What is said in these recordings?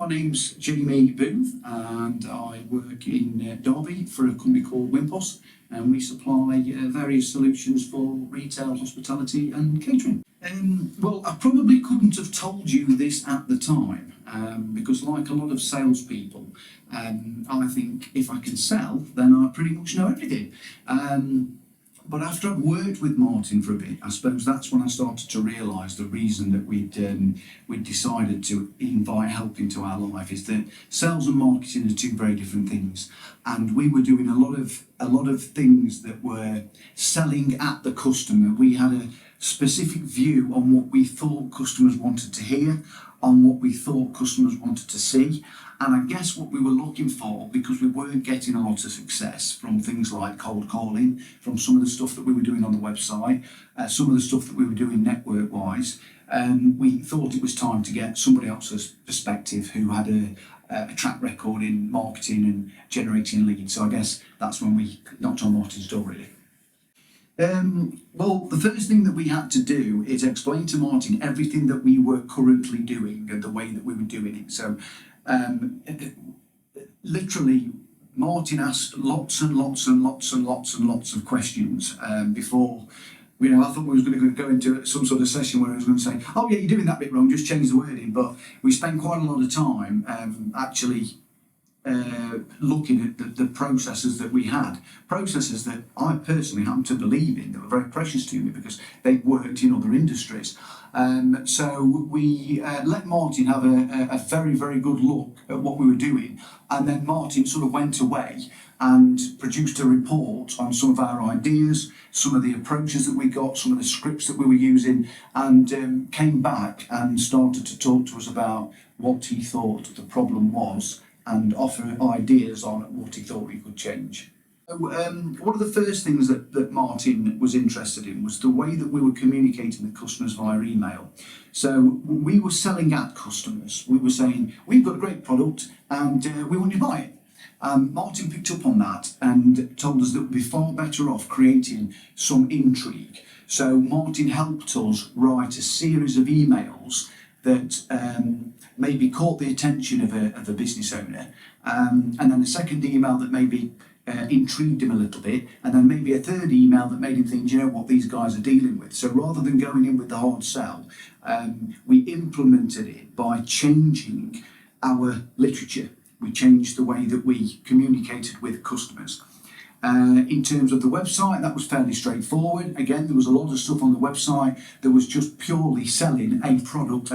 My name's Jamie Booth and I work in Derby for a company called Wimpos, and we supply various solutions for retail, hospitality and catering. Well, I probably couldn't have told you this at the time because, like a lot of salespeople, I think if I can sell, then I pretty much know everything. But after I'd worked with Martin for a bit, I suppose that's when I started to realise the reason that we'd decided to invite help into our life is that sales and marketing are two very different things, and we were doing a lot of things that were selling at the customer. We had a specific view on what we thought customers wanted to hear, on what we thought customers wanted to see. And I guess what we were looking for, because we weren't getting a lot of success from things like cold calling, from some of the stuff that we were doing on the website, some of the stuff that we were doing network-wise, we thought it was time to get somebody else's perspective who had a track record in marketing and generating leads. So I guess that's when we knocked on Martin's door, really. Well, the first thing that we had to do is explain to Martin everything that we were currently doing and the way that we were doing it. So literally, Martin asked lots and lots of questions before. I thought we was going to go into some sort of session where I was going to say, "Oh yeah, you're doing that bit wrong. Just change the wording." But we spent quite a lot of time actually looking at the processes that we had, processes that I personally happen to believe in, that were very precious to me because they've worked in other industries. So we let Martin have a very, very good look at what we were doing, and then Martin sort of went away and produced a report on some of our ideas, some of the approaches that we got, some of the scripts that we were using, and came back and started to talk to us about what he thought the problem was and offer ideas on what he thought we could change. So, one of the first things that Martin was interested in was the way that we were communicating with customers via email. So we were selling at customers. We were saying, "We've got a great product and we want you to buy it." Martin picked up on that and told us that we'd be far better off creating some intrigue. So Martin helped us write a series of emails that maybe caught the attention of a business owner, and then a second email that maybe intrigued him a little bit, and then maybe a third email that made him think, "You know what these guys are dealing with?" So rather than going in with the hard sell, we implemented it by changing our literature. We changed the way that we communicated with customers. In terms of the website, that was fairly straightforward. Again, there was a lot of stuff on the website that was just purely selling a product.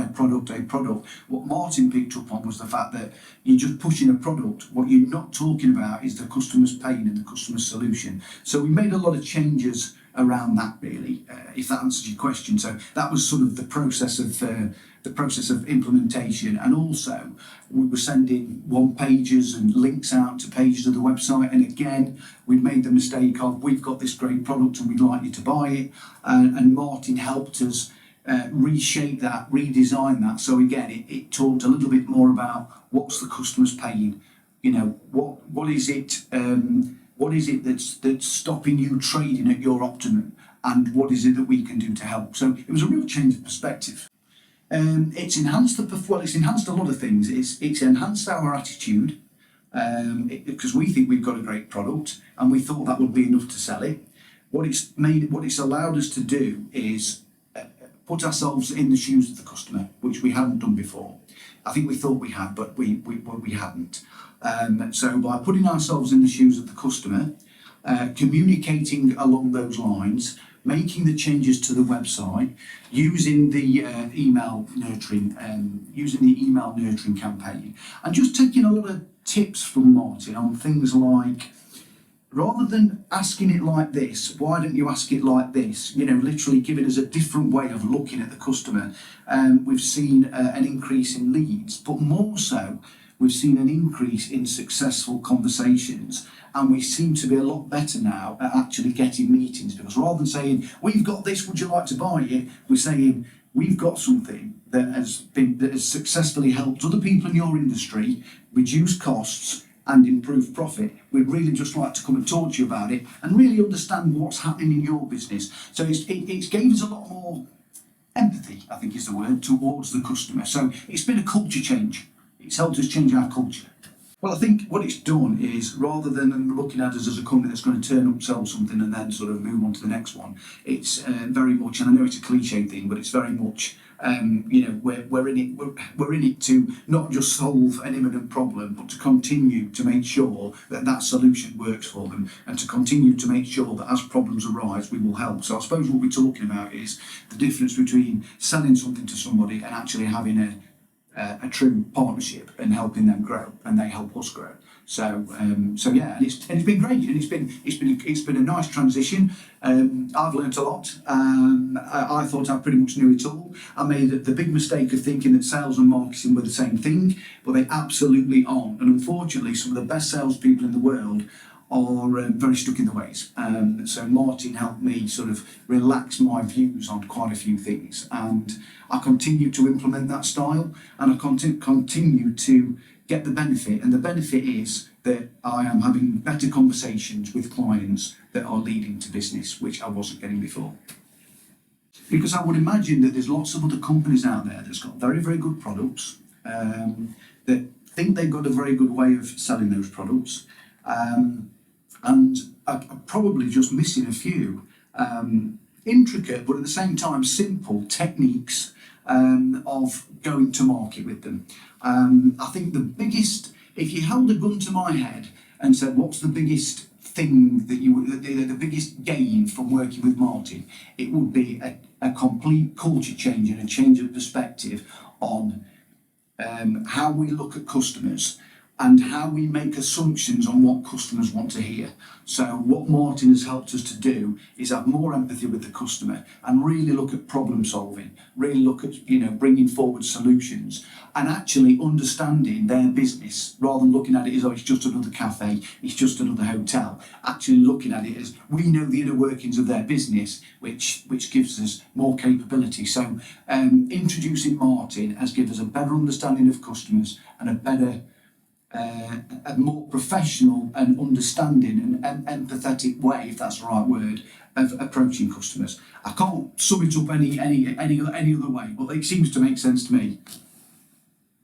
What Martin picked up on was the fact that you're just pushing a product. What you're not talking about is the customer's pain and the customer's solution. So we made a lot of changes around that, really, if that answers your question. So that was sort of the process of implementation, and also we were sending one pages and links out to pages of the website, and again we'd made the mistake of, "We've got this great product and we'd like you to buy it," and Martin helped us reshape that, redesign that. So again, it talked a little bit more about what's the customer's pain, what is it that's stopping you trading at your optimum, and what is it that we can do to help. So it was a real change of perspective. It's enhanced a lot of things. It's enhanced our attitude because we think we've got a great product and we thought that would be enough to sell it. What it's allowed us to do is put ourselves in the shoes of the customer, which we hadn't done before. I think we thought we had, but we hadn't. So by putting ourselves in the shoes of the customer, communicating along those lines, making the changes to the website, using the email nurturing campaign, and just taking a lot of tips from Martin on things like, rather than asking it like this, why don't you ask it like this? Literally giving us a different way of looking at the customer. We've seen an increase in leads, but more so, we've seen an increase in successful conversations, and we seem to be a lot better now at actually getting meetings, because rather than saying, "We've got this, would you like to buy it?" we're saying, "We've got something that has successfully helped other people in your industry reduce costs and improve profit. We'd really just like to come and talk to you about it and really understand what's happening in your business." So it's gave us a lot more empathy, I think is the word, towards the customer. So it's been a culture change. it's helped us change our culture. Well, I think what it's done is, rather than looking at us as a company that's going to turn up, sell something, and then sort of move on to the next one, it's very much, and I know it's a cliche thing, but it's very much, we're in it to not just solve an imminent problem, but to continue to make sure that that solution works for them, and to continue to make sure that as problems arise, we will help. So I suppose what we're talking about is the difference between selling something to somebody and actually having a true partnership and helping them grow, and they help us grow. So yeah, and it's been great, and it's been a nice transition. I've learnt a lot. I thought I pretty much knew it all. I made the big mistake of thinking that sales and marketing were the same thing, but they absolutely aren't. And unfortunately, some of the best salespeople in the world are very stuck in the ways. So Martin helped me sort of relax my views on quite a few things, and I continue to implement that style, and I continue to get the benefit, and the benefit is that I am having better conversations with clients that are leading to business, which I wasn't getting before. Because I would imagine that there's lots of other companies out there that's got very, very good products, that think they've got a very good way of selling those products, and I'm probably just missing a few intricate, but at the same time simple techniques of going to market with them. I think the biggest, if you held a gun to my head and said, what's the biggest thing that the biggest gain from working with Martin, it would be a complete culture change and a change of perspective on how we look at customers and how we make assumptions on what customers want to hear. So what Martin has helped us to do is have more empathy with the customer and really look at problem solving, really look at, bringing forward solutions and actually understanding their business, rather than looking at it as, oh, it's just another cafe, it's just another hotel. Actually looking at it as, we know the inner workings of their business, which gives us more capability. So introducing Martin has given us a better understanding of customers and a more professional and understanding and empathetic way, if that's the right word, of approaching customers. I can't sum it up any other way, but it seems to make sense to me.